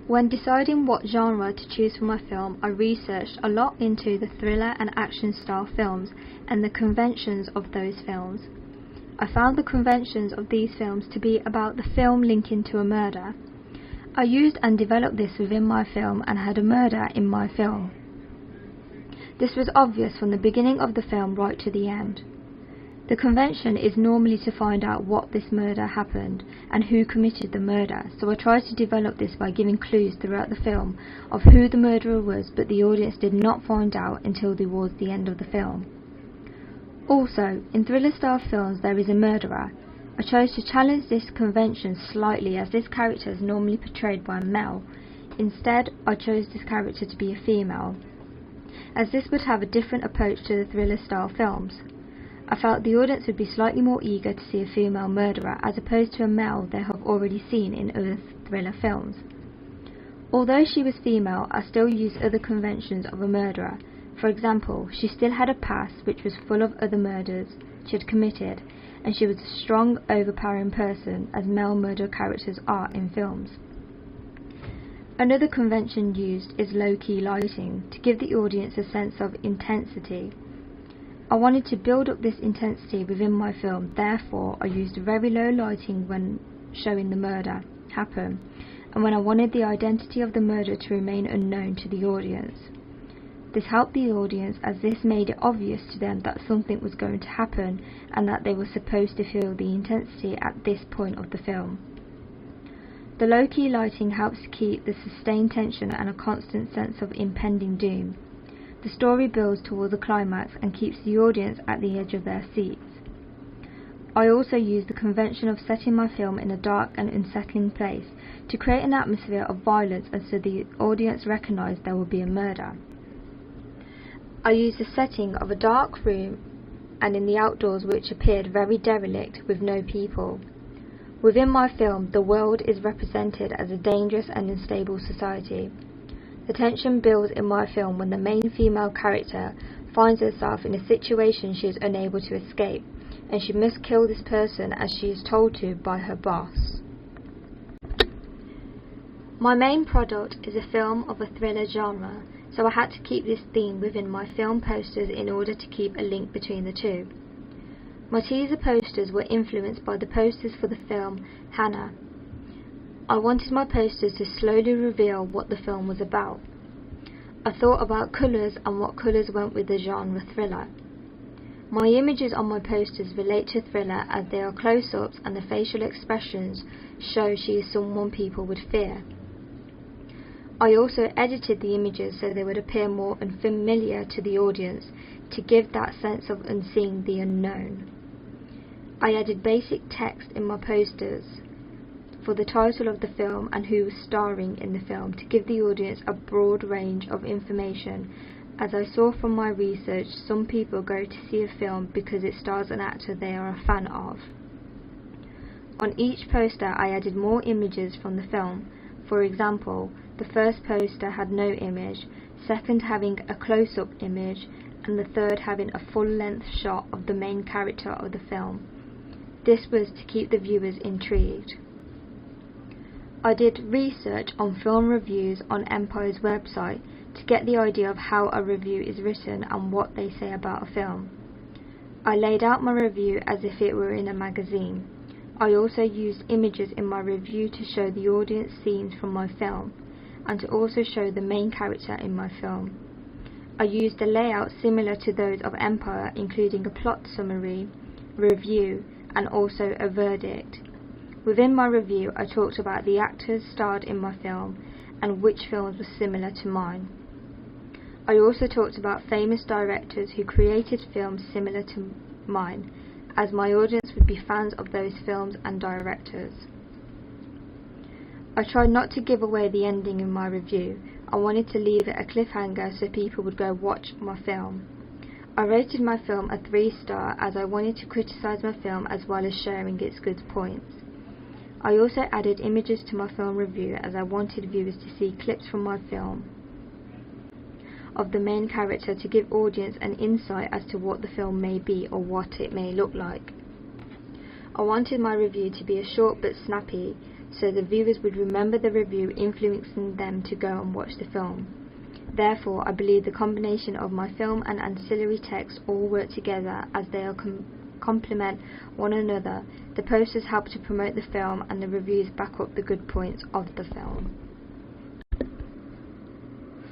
When deciding what genre to choose for my film, I researched a lot into the thriller and action style films and the conventions of those films. I found the conventions of these films to be about the film linking to a murder. I used and developed this within my film and had a murder in my film. This was obvious from the beginning of the film right to the end. The convention is normally to find out what this murder happened and who committed the murder, so I tried to develop this by giving clues throughout the film of who the murderer was, but the audience did not find out until towards the end of the film. Also, in thriller-style films there is a murderer. I chose to challenge this convention slightly as this character is normally portrayed by a male. Instead, I chose this character to be a female, as this would have a different approach to the thriller-style films. I felt the audience would be slightly more eager to see a female murderer as opposed to a male they have already seen in other thriller films. Although she was female, I still used other conventions of a murderer. For example, she still had a past which was full of other murders she had committed, and she was a strong, overpowering person, as male murder characters are in films. Another convention used is low-key lighting, to give the audience a sense of intensity. I wanted to build up this intensity within my film, therefore I used very low lighting when showing the murder happen, and when I wanted the identity of the murderer to remain unknown to the audience. This helped the audience as this made it obvious to them that something was going to happen and that they were supposed to feel the intensity at this point of the film. The low-key lighting helps keep the sustained tension and a constant sense of impending doom. The story builds towards a climax and keeps the audience at the edge of their seats. I also use the convention of setting my film in a dark and unsettling place to create an atmosphere of violence and so the audience recognise there will be a murder. I used the setting of a dark room and in the outdoors which appeared very derelict with no people. Within my film, the world is represented as a dangerous and unstable society. The tension builds in my film when the main female character finds herself in a situation she is unable to escape, and she must kill this person as she is told to by her boss. My main product is a film of a thriller genre, so I had to keep this theme within my film posters in order to keep a link between the two. My teaser posters were influenced by the posters for the film Hannah. I wanted my posters to slowly reveal what the film was about. I thought about colours and what colours went with the genre thriller. My images on my posters relate to thriller as they are close-ups and the facial expressions show she is someone people would fear. I also edited the images so they would appear more unfamiliar to the audience to give that sense of unseeing the unknown. I added basic text in my posters for the title of the film and who was starring in the film to give the audience a broad range of information. As I saw from my research, some people go to see a film because it stars an actor they are a fan of. On each poster I added more images from the film. For example, the first poster had no image, second having a close-up image, and the third having a full-length shot of the main character of the film. This was to keep the viewers intrigued. I did research on film reviews on Empire's website to get the idea of how a review is written and what they say about a film. I laid out my review as if it were in a magazine. I also used images in my review to show the audience scenes from my film and to also show the main character in my film. I used a layout similar to those of Empire, including a plot summary, review, and also a verdict. Within my review I talked about the actors starred in my film and which films were similar to mine. I also talked about famous directors who created films similar to mine, as my audience would be fans of those films and directors. I tried not to give away the ending in my review. I wanted to leave it a cliffhanger so people would go watch my film. I rated my film a 3-star as I wanted to criticise my film as well as sharing its good points. I also added images to my film review as I wanted viewers to see clips from my film of the main character to give audience an insight as to what the film may be or what it may look like. I wanted my review to be a short but snappy so the viewers would remember the review, influencing them to go and watch the film. Therefore, I believe the combination of my film and ancillary text all work together as they are complement one another. The posters help to promote the film and the reviews back up the good points of the film.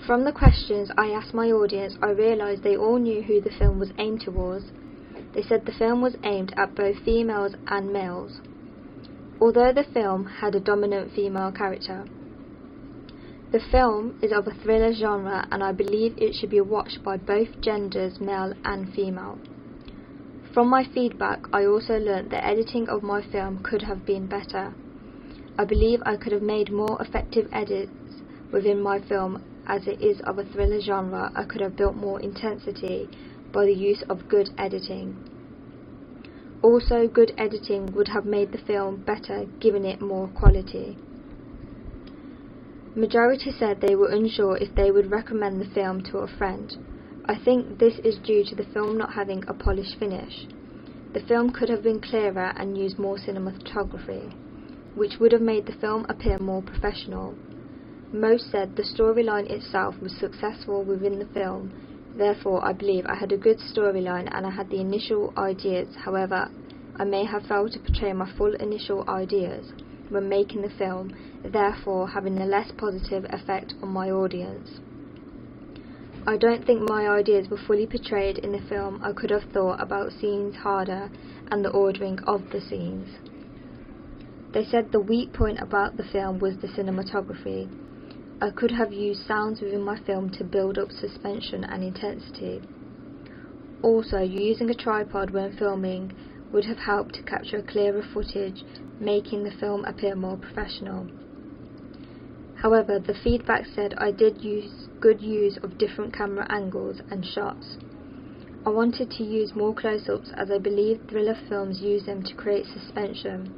From the questions I asked my audience, I realised they all knew who the film was aimed towards. They said the film was aimed at both females and males, although the film had a dominant female character. The film is of a thriller genre, and I believe it should be watched by both genders, male and female. From my feedback, I also learnt the editing of my film could have been better. I believe I could have made more effective edits within my film. As it is of a thriller genre, I could have built more intensity by the use of good editing. Also, good editing would have made the film better, giving it more quality. Majority said they were unsure if they would recommend the film to a friend. I think this is due to the film not having a polished finish. The film could have been clearer and used more cinematography, which would have made the film appear more professional. Most said the storyline itself was successful within the film, therefore I believe I had a good storyline and I had the initial ideas. However, I may have failed to portray my full initial ideas when making the film, therefore having a less positive effect on my audience. I don't think my ideas were fully portrayed in the film. I could have thought about scenes harder and the ordering of the scenes. They said the weak point about the film was the cinematography. I could have used sounds within my film to build up suspension and intensity. Also, using a tripod when filming would have helped to capture clearer footage, making the film appear more professional. However, the feedback said I did use good use of different camera angles and shots. I wanted to use more close-ups as I believe thriller films use them to create suspension.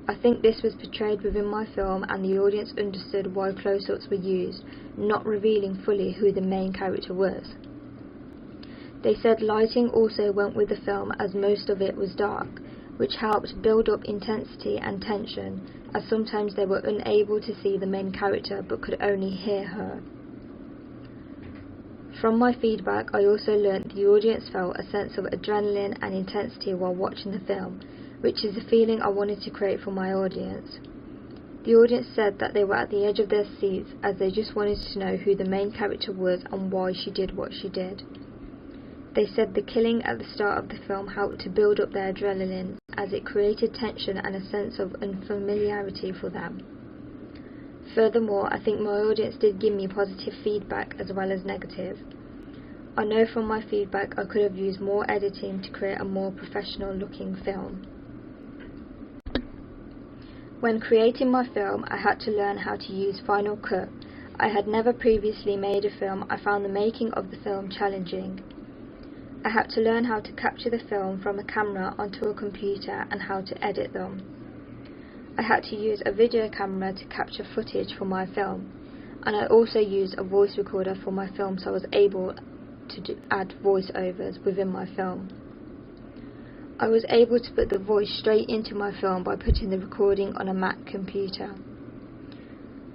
I think this was portrayed within my film and the audience understood why close-ups were used, not revealing fully who the main character was. They said lighting also went with the film as most of it was dark, which helped build up intensity and tension, as sometimes they were unable to see the main character but could only hear her. From my feedback, I also learnt the audience felt a sense of adrenaline and intensity while watching the film, which is the feeling I wanted to create for my audience. The audience said that they were at the edge of their seats as they just wanted to know who the main character was and why she did what she did. They said the killing at the start of the film helped to build up their adrenaline as it created tension and a sense of unfamiliarity for them. Furthermore, I think my audience did give me positive feedback as well as negative. I know from my feedback I could have used more editing to create a more professional looking film. When creating my film, I had to learn how to use Final Cut. I had never previously made a film. I found the making of the film challenging. I had to learn how to capture the film from a camera onto a computer and how to edit them. I had to use a video camera to capture footage for my film, and I also used a voice recorder for my film, so I was able to add voiceovers within my film. I was able to put the voice straight into my film by putting the recording on a Mac computer.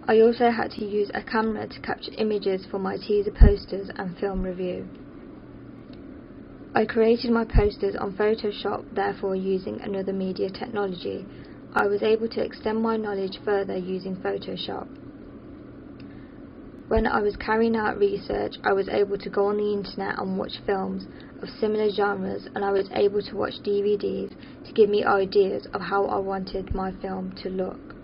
I also had to use a camera to capture images for my teaser posters and film review. I created my posters on Photoshop, therefore using another media technology. I was able to extend my knowledge further using Photoshop. When I was carrying out research, I was able to go on the internet and watch films of similar genres, and I was able to watch DVDs to give me ideas of how I wanted my film to look.